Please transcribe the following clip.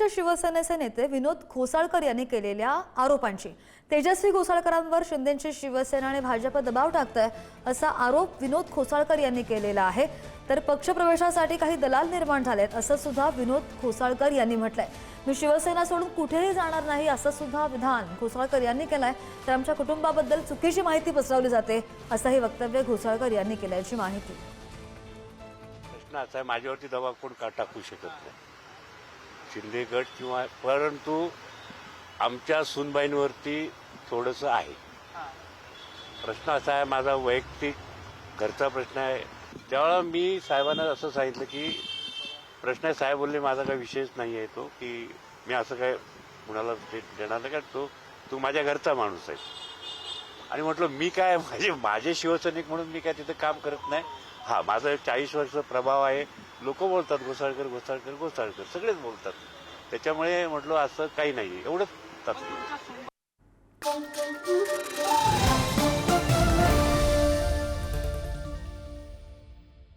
शिंदेंच्या शिवसेनेचे नेते विनोद घोसाळकर यांनी केलेल्या आरोपांची तेजस्वी घोसाळकरांवर शिंदेंची शिवसेना आणि भाजप दबाव टाकतंय असा आरोप विनोद घोसाळकर यांनी केलेला आहे। तर पक्षप्रवेशासाठी काही दलाल निर्माण झालेत असं सुद्धा विनोद घोसाळकर यांनी म्हटलंय। मी शिवसेना सोडून कुठेही जाणार नाही असं सुद्धा विधान घोसाळकर यांनी केलंय। तर आमच्या कुटुंबाबद्दल चुकीची माहिती पसरवली जाते असंही वक्तव्य घोसाळकर यांनी केल्याची माहिती। प्रश्न असा आहे, माझ्यावरती दबाव कोण टाकू शकत नाही, शिंदे गट किंवा, परंतु आमच्या सुनबाईंवरती थोडंसं आहे। प्रश्न असा आहे, माझा वैयक्तिक घरचा प्रश्न आहे। त्यावेळेला मी साहेबांना असं सांगितलं की प्रश्न आहे, साहेब बोलले माझा काही विषयच नाही आहे तो, की मी असं काय कुणाला देणार नाही, का तू माझ्या घरचा माणूस आहे। आणि म्हटलं मी काय माझे शिवसैनिक म्हणून मी काय तिथं काम करत नाही। हा, माझा 40 वर्ष प्रभाव आहे, लोक बोलतात घोसाळकर घोसाळकर घोसाळकर, सगळेच बोलतात। त्याच्यामुळे म्हटलं असं काही नाही, एवढंच तात्पर्य।